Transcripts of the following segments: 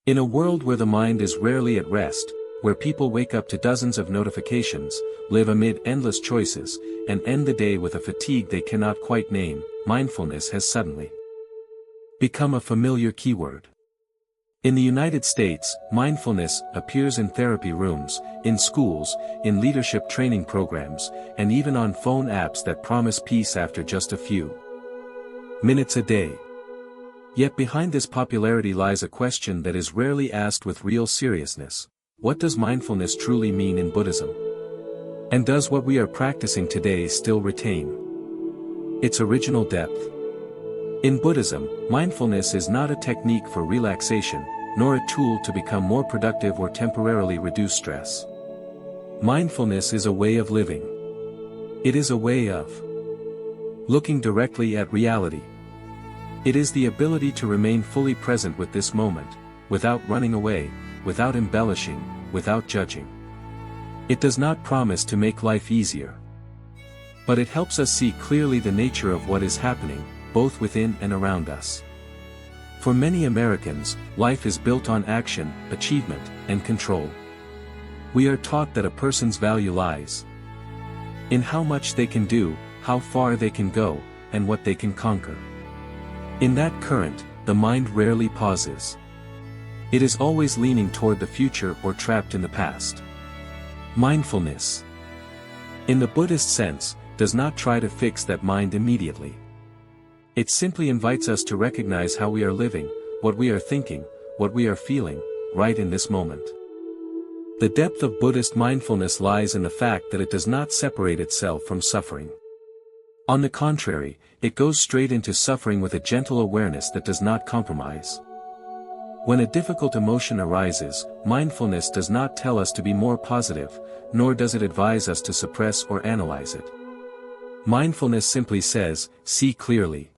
In a world where the mind is rarely at rest, where people wake up to dozens of notifications, live amid endless choices, and end the day with a fatigue they cannot quite name, mindfulness has suddenly become a familiar keyword. In the United States, mindfulness appears in therapy rooms, in schools, in leadership training programs, and even on phone apps that promise peace after just a few minutes a day. Yet behind this popularity lies a question that is rarely asked with real seriousness. What does mindfulness truly mean in Buddhism? And does what we are practicing today still retain its original depth? In Buddhism, mindfulness is not a technique for relaxation, nor a tool to become more productive or temporarily reduce stress. Mindfulness is a way of living. It is a way of looking directly at reality. It is the ability to remain fully present with this moment, without running away, without embellishing, without judging. It does not promise to make life easier. But it helps us see clearly the nature of what is happening, both within and around us. For many Americans, life is built on action, achievement, and control. We are taught that a person's value lies in how much they can do, how far they can go, and what they can conquer. In that current, the mind rarely pauses. It is always leaning toward the future or trapped in the past. Mindfulness, in the Buddhist sense, does not try to fix that mind immediately. It simply invites us to recognize how we are living, what we are thinking, what we are feeling, right in this moment. The depth of Buddhist mindfulness lies in the fact that it does not separate itself from suffering. On the contrary, it goes straight into suffering with a gentle awareness that does not compromise. When a difficult emotion arises, mindfulness does not tell us to be more positive, nor does it advise us to suppress or analyze it. Mindfulness simply says, see clearly.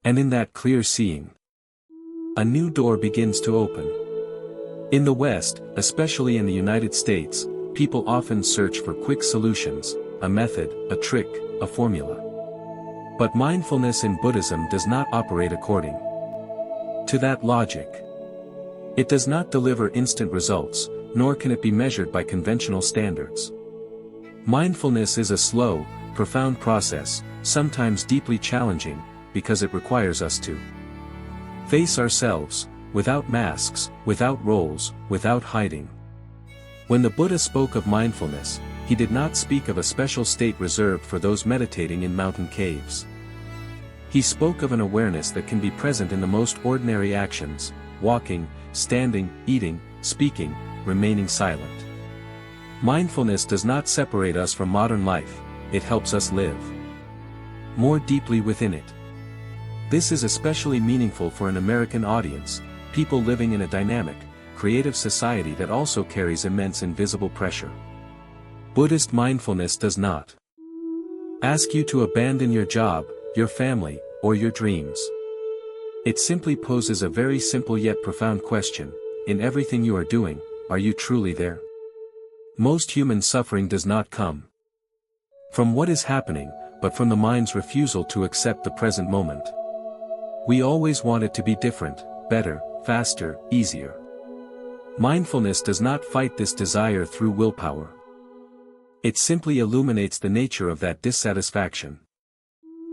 And in that clear seeing, a new door begins to open. In the West, especially in the United States, people often search for quick solutions, a method, a trick, a formula. But mindfulness in Buddhism does not operate according to that logic. It does not deliver instant results, nor can it be measured by conventional standards. Mindfulness is a slow, profound process, sometimes deeply challenging, because it requires us to face ourselves, without masks, without roles, without hiding. When the Buddha spoke of mindfulness, he did not speak of a special state reserved for those meditating in mountain caves. He spoke of an awareness that can be present in the most ordinary actions, walking, standing, eating, speaking, remaining silent. Mindfulness does not separate us from modern life, it helps us live more deeply within it. This is especially meaningful for an American audience, people living in a dynamic, creative society that also carries immense invisible pressure. Buddhist mindfulness does not ask you to abandon your job, your family, or your dreams. It simply poses a very simple yet profound question: in everything you are doing, are you truly there? Most human suffering does not come from what is happening, but from the mind's refusal to accept the present moment. We always want it to be different, better, faster, easier. Mindfulness does not fight this desire through willpower. It simply illuminates the nature of that dissatisfaction.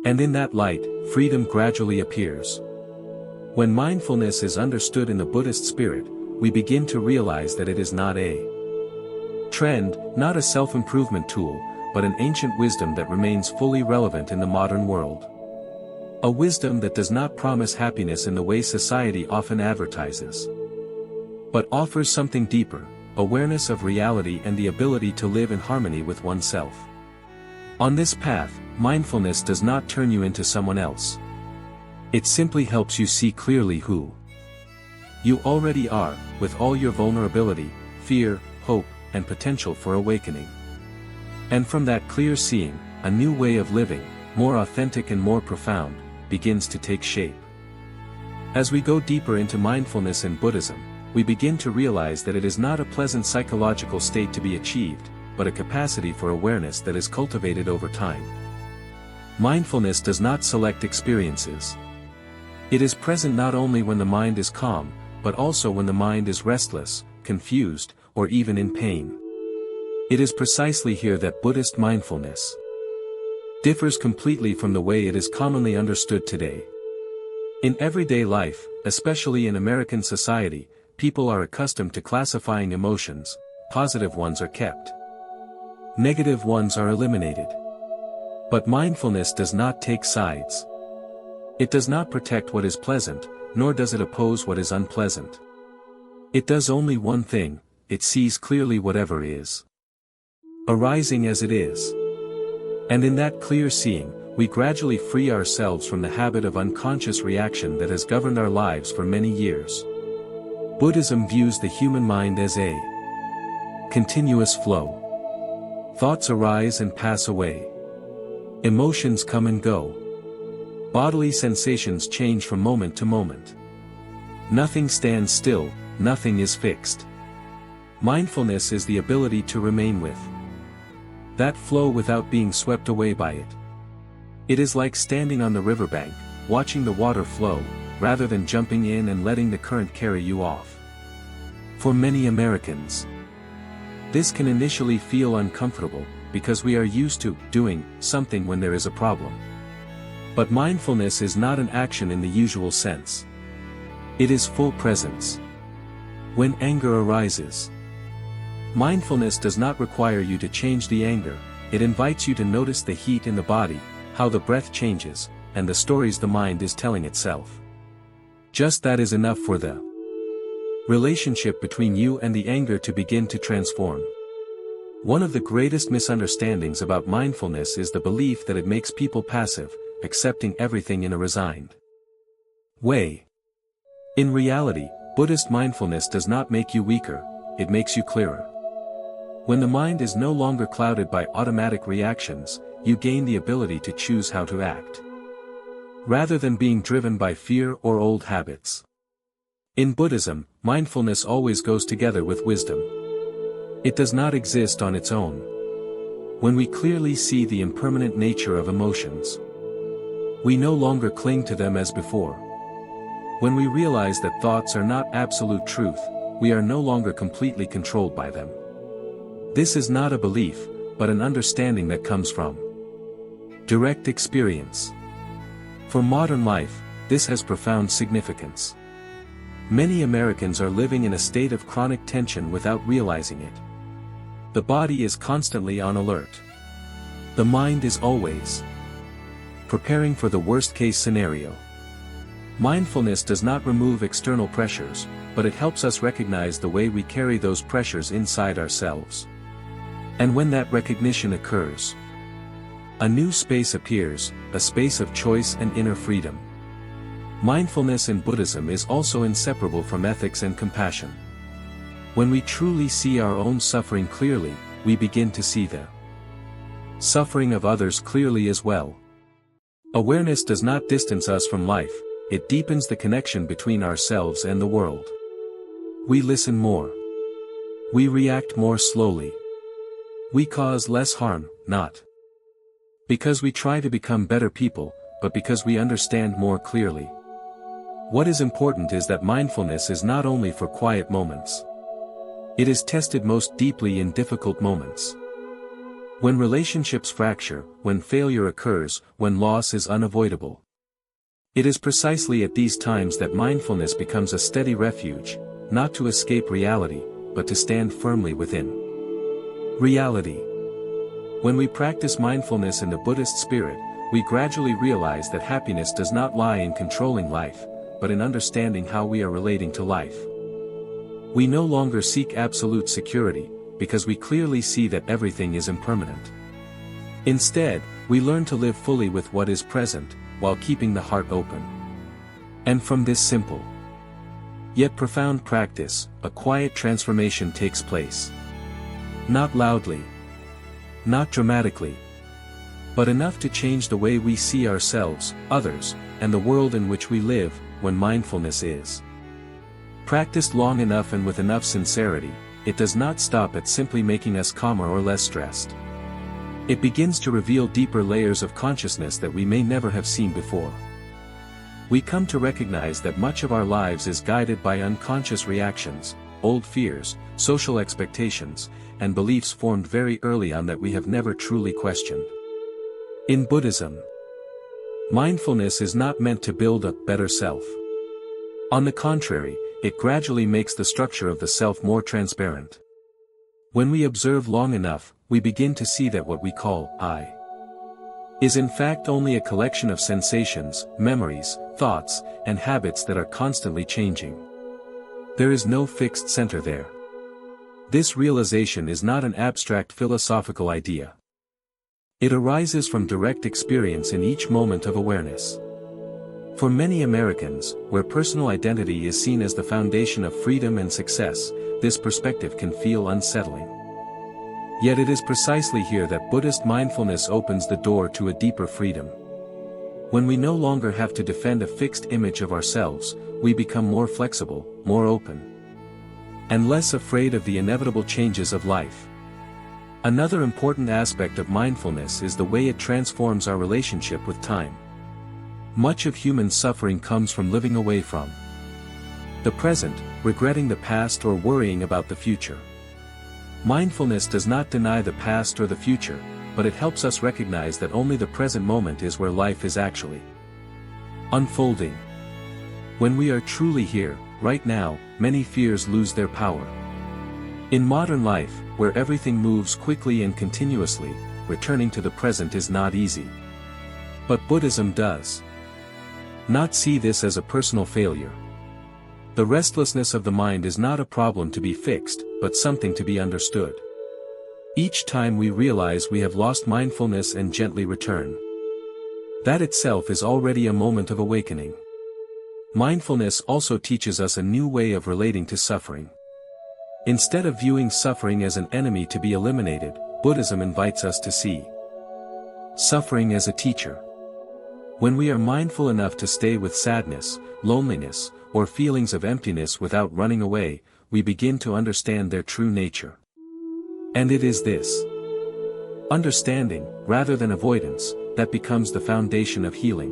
And in that light, freedom gradually appears. When mindfulness is understood in the Buddhist spirit, we begin to realize that it is not a trend, not a self-improvement tool, but an ancient wisdom that remains fully relevant in the modern world. A wisdom that does not promise happiness in the way society often advertises, but offers something deeper, awareness of reality and the ability to live in harmony with oneself. On this path, mindfulness does not turn you into someone else. It simply helps you see clearly who you already are, with all your vulnerability, fear, hope, and potential for awakening. And from that clear seeing, a new way of living, more authentic and more profound, begins to take shape. As we go deeper into mindfulness in Buddhism, we begin to realize that it is not a pleasant psychological state to be achieved, but a capacity for awareness that is cultivated over time. Mindfulness does not select experiences. It is present not only when the mind is calm, but also when the mind is restless, confused, or even in pain. It is precisely here that Buddhist mindfulness differs completely from the way it is commonly understood today. In everyday life, especially in American society, people are accustomed to classifying emotions. Positive ones are kept. Negative ones are eliminated. But mindfulness does not take sides. It does not protect what is pleasant, nor does it oppose what is unpleasant. It does only one thing: it sees clearly whatever is arising as it is. And in that clear seeing, we gradually free ourselves from the habit of unconscious reaction that has governed our lives for many years. Buddhism views the human mind as a continuous flow. Thoughts arise and pass away. Emotions come and go. Bodily sensations change from moment to moment. Nothing stands still, nothing is fixed. Mindfulness is the ability to remain with that flow without being swept away by it. It is like standing on the riverbank, watching the water flow, rather than jumping in and letting the current carry you off. For many Americans, this can initially feel uncomfortable, because we are used to doing something when there is a problem. But mindfulness is not an action in the usual sense. It is full presence. When anger arises, mindfulness does not require you to change the anger, it invites you to notice the heat in the body, how the breath changes, and the stories the mind is telling itself. Just that is enough for the relationship between you and the anger to begin to transform. One of the greatest misunderstandings about mindfulness is the belief that it makes people passive, accepting everything in a resigned way. In reality, Buddhist mindfulness does not make you weaker, it makes you clearer. When the mind is no longer clouded by automatic reactions, you gain the ability to choose how to act, rather than being driven by fear or old habits. In Buddhism, mindfulness always goes together with wisdom. It does not exist on its own. When we clearly see the impermanent nature of emotions, we no longer cling to them as before. When we realize that thoughts are not absolute truth, we are no longer completely controlled by them. This is not a belief, but an understanding that comes from direct experience. For modern life, this has profound significance. Many Americans are living in a state of chronic tension without realizing it. The body is constantly on alert. The mind is always preparing for the worst-case scenario. Mindfulness does not remove external pressures, but it helps us recognize the way we carry those pressures inside ourselves. And when that recognition occurs, a new space appears, a space of choice and inner freedom. Mindfulness in Buddhism is also inseparable from ethics and compassion. When we truly see our own suffering clearly, we begin to see the suffering of others clearly as well. Awareness does not distance us from life, it deepens the connection between ourselves and the world. We listen more. We react more slowly. We cause less harm, not because we try to become better people, but because we understand more clearly. What is important is that mindfulness is not only for quiet moments. It is tested most deeply in difficult moments. When relationships fracture, when failure occurs, when loss is unavoidable. It is precisely at these times that mindfulness becomes a steady refuge, not to escape reality, but to stand firmly within reality. When we practice mindfulness in the Buddhist spirit, we gradually realize that happiness does not lie in controlling life, but in understanding how we are relating to life. We no longer seek absolute security, because we clearly see that everything is impermanent. Instead, we learn to live fully with what is present, while keeping the heart open. And from this simple, yet profound practice, a quiet transformation takes place. Not loudly, not dramatically, but enough to change the way we see ourselves, others, and the world in which we live. When mindfulness is practiced long enough and with enough sincerity, it does not stop at simply making us calmer or less stressed. It begins to reveal deeper layers of consciousness that we may never have seen before. We come to recognize that much of our lives is guided by unconscious reactions, old fears, social expectations, and beliefs formed very early on that we have never truly questioned. In Buddhism, mindfulness is not meant to build a better self. On the contrary, it gradually makes the structure of the self more transparent. When we observe long enough, we begin to see that what we call I is in fact only a collection of sensations, memories, thoughts, and habits that are constantly changing. There is no fixed center there. This realization is not an abstract philosophical idea. It arises from direct experience in each moment of awareness. For many Americans, where personal identity is seen as the foundation of freedom and success, this perspective can feel unsettling. Yet it is precisely here that Buddhist mindfulness opens the door to a deeper freedom. When we no longer have to defend a fixed image of ourselves, we become more flexible, more open, and less afraid of the inevitable changes of life. Another important aspect of mindfulness is the way it transforms our relationship with time. Much of human suffering comes from living away from the present, regretting the past or worrying about the future. Mindfulness does not deny the past or the future, but it helps us recognize that only the present moment is where life is actually unfolding. When we are truly here, right now, many fears lose their power. In modern life, where everything moves quickly and continuously, returning to the present is not easy. But Buddhism does not see this as a personal failure. The restlessness of the mind is not a problem to be fixed, but something to be understood. Each time we realize we have lost mindfulness and gently return, that itself is already a moment of awakening. Mindfulness also teaches us a new way of relating to suffering. Instead of viewing suffering as an enemy to be eliminated, Buddhism invites us to see suffering as a teacher. When we are mindful enough to stay with sadness, loneliness, or feelings of emptiness without running away, we begin to understand their true nature. And it is this understanding, rather than avoidance, that becomes the foundation of healing.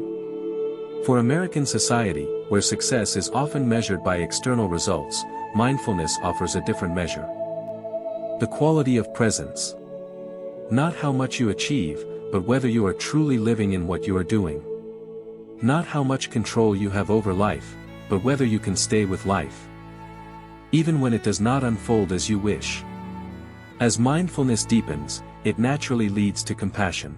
For American society, where success is often measured by external results, mindfulness offers a different measure. The quality of presence. Not how much you achieve, but whether you are truly living in what you are doing. Not how much control you have over life, but whether you can stay with life, even when it does not unfold as you wish. As mindfulness deepens, it naturally leads to compassion.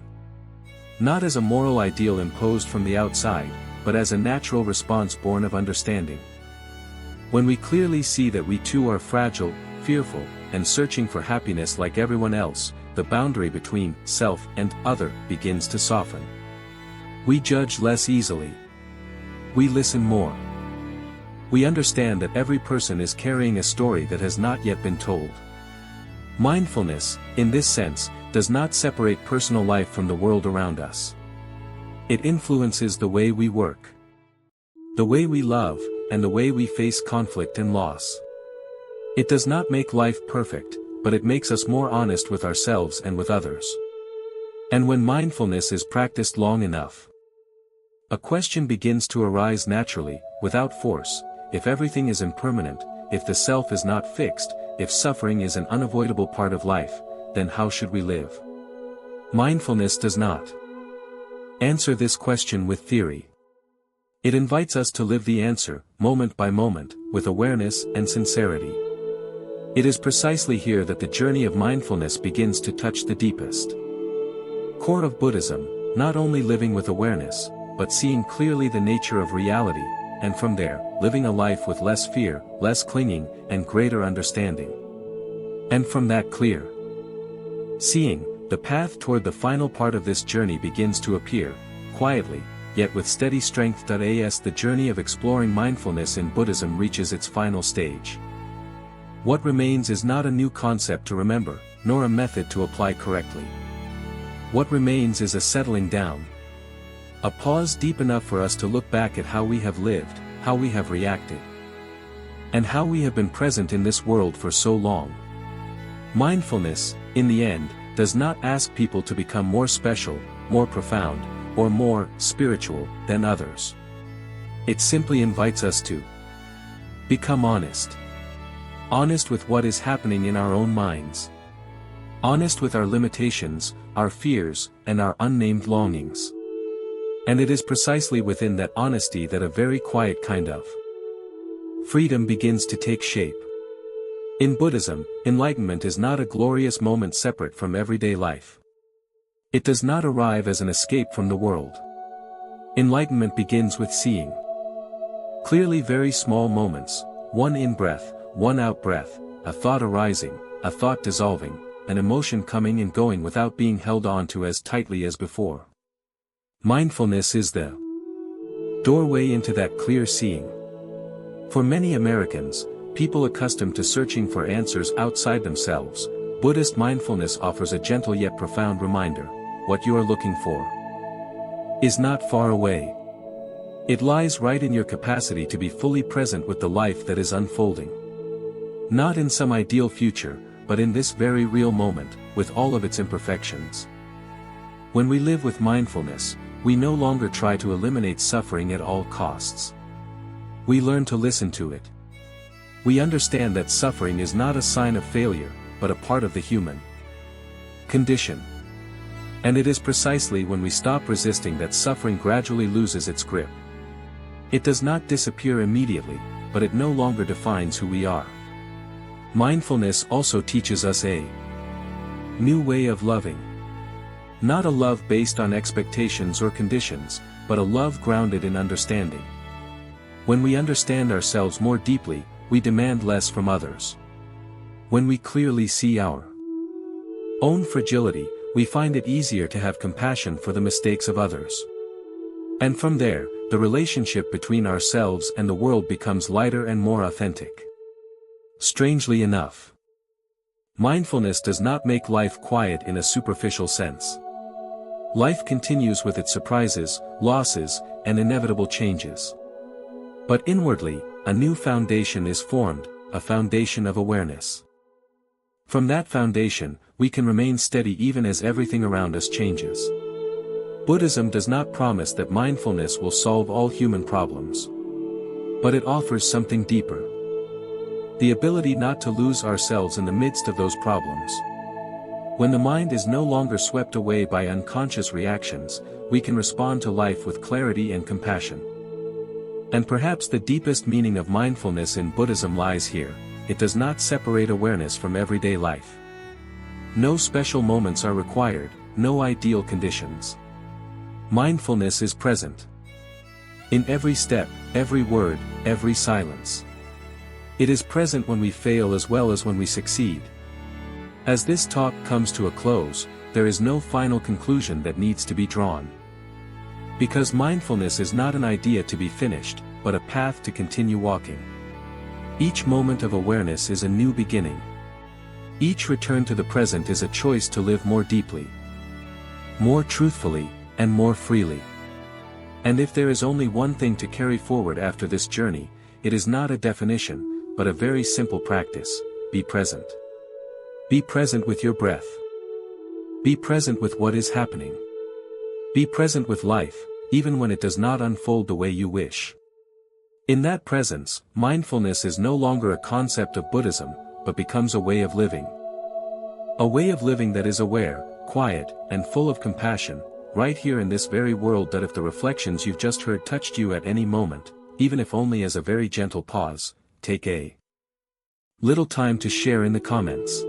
Not as a moral ideal imposed from the outside, but as a natural response born of understanding. When we clearly see that we too are fragile, fearful, and searching for happiness like everyone else, the boundary between self and other begins to soften. We judge less easily. We listen more. We understand that every person is carrying a story that has not yet been told. Mindfulness, in this sense, does not separate personal life from the world around us. It influences the way we work, the way we love, and the way we face conflict and loss. It does not make life perfect, but it makes us more honest with ourselves and with others. And when mindfulness is practiced long enough, a question begins to arise naturally, without force: if everything is impermanent, if the self is not fixed, if suffering is an unavoidable part of life, then how should we live? Mindfulness does not answer this question with theory. It invites us to live the answer, moment by moment, with awareness and sincerity. It is precisely here that the journey of mindfulness begins to touch the deepest core of Buddhism, not only living with awareness, but seeing clearly the nature of reality, and from there, living a life with less fear, less clinging, and greater understanding. And from that clear seeing, the path toward the final part of this journey begins to appear, quietly, yet with steady strength. As the journey of exploring mindfulness in Buddhism reaches its final stage, what remains is not a new concept to remember, nor a method to apply correctly. What remains is a settling down. A pause deep enough for us to look back at how we have lived, how we have reacted, and how we have been present in this world for so long. Mindfulness, in the end, does not ask people to become more special, more profound, or more spiritual than others. It simply invites us to become honest. Honest with what is happening in our own minds. Honest with our limitations, our fears, and our unnamed longings. And it is precisely within that honesty that a very quiet kind of freedom begins to take shape. In Buddhism, enlightenment is not a glorious moment separate from everyday life. It does not arrive as an escape from the world. Enlightenment begins with seeing clearly very small moments, one in-breath, one out-breath, a thought arising, a thought dissolving, an emotion coming and going without being held on to as tightly as before. Mindfulness is the doorway into that clear seeing. For many Americans, people accustomed to searching for answers outside themselves, Buddhist mindfulness offers a gentle yet profound reminder: what you are looking for is not far away. It lies right in your capacity to be fully present with the life that is unfolding. Not in some ideal future, but in this very real moment, with all of its imperfections. When we live with mindfulness, we no longer try to eliminate suffering at all costs. We learn to listen to it. We understand that suffering is not a sign of failure, but a part of the human condition. And it is precisely when we stop resisting that suffering gradually loses its grip. It does not disappear immediately, but it no longer defines who we are. Mindfulness also teaches us a new way of loving. Not a love based on expectations or conditions, but a love grounded in understanding. When we understand ourselves more deeply, we demand less from others. When we clearly see our own fragility, we find it easier to have compassion for the mistakes of others. And from there, the relationship between ourselves and the world becomes lighter and more authentic. Strangely enough, mindfulness does not make life quiet in a superficial sense. Life continues with its surprises, losses, and inevitable changes. But inwardly, a new foundation is formed, a foundation of awareness. From that foundation, we can remain steady even as everything around us changes. Buddhism does not promise that mindfulness will solve all human problems. But it offers something deeper. The ability not to lose ourselves in the midst of those problems. When the mind is no longer swept away by unconscious reactions, we can respond to life with clarity and compassion. And perhaps the deepest meaning of mindfulness in Buddhism lies here: it does not separate awareness from everyday life. No special moments are required, no ideal conditions. Mindfulness is present in every step, every word, every silence. It is present when we fail as well as when we succeed. As this talk comes to a close, there is no final conclusion that needs to be drawn. Because mindfulness is not an idea to be finished, but a path to continue walking. Each moment of awareness is a new beginning. Each return to the present is a choice to live more deeply, more truthfully, and more freely. And if there is only one thing to carry forward after this journey, it is not a definition, but a very simple practice: be present. Be present with your breath. Be present with what is happening. Be present with life, even when it does not unfold the way you wish. In that presence, mindfulness is no longer a concept of Buddhism, but becomes a way of living. A way of living that is aware, quiet, and full of compassion, right here in this very world. That if the reflections you've just heard touched you at any moment, even if only as a very gentle pause, take a little time to share in the comments.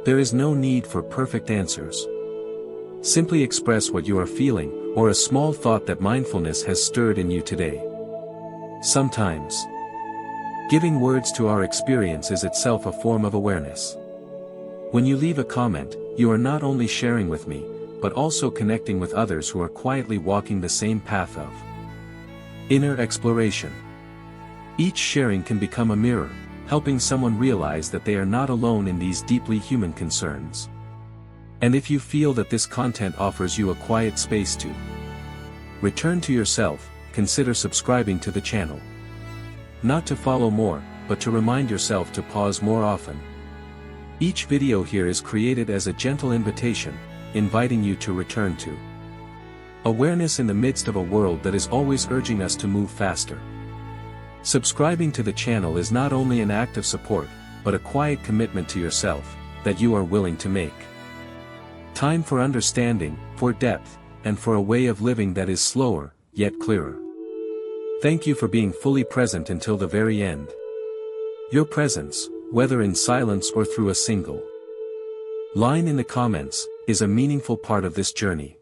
There is no need for perfect answers. Simply express what you are feeling, or a small thought that mindfulness has stirred in you today. Sometimes, giving words to our experience is itself a form of awareness. When you leave a comment, you are not only sharing with me, but also connecting with others who are quietly walking the same path of inner exploration. Each sharing can become a mirror, helping someone realize that they are not alone in these deeply human concerns. And if you feel that this content offers you a quiet space to return to yourself, consider subscribing to the channel. Not to follow more, but to remind yourself to pause more often. Each video here is created as a gentle invitation, inviting you to return to Awareness in the midst of a world that is always urging us to move faster. Subscribing to the channel is not only an act of support, but a quiet commitment to yourself, that you are willing to make. Time for understanding, for depth, and for a way of living that is slower, yet clearer. Thank you for being fully present until the very end. Your presence, whether in silence or through a single line in the comments, is a meaningful part of this journey.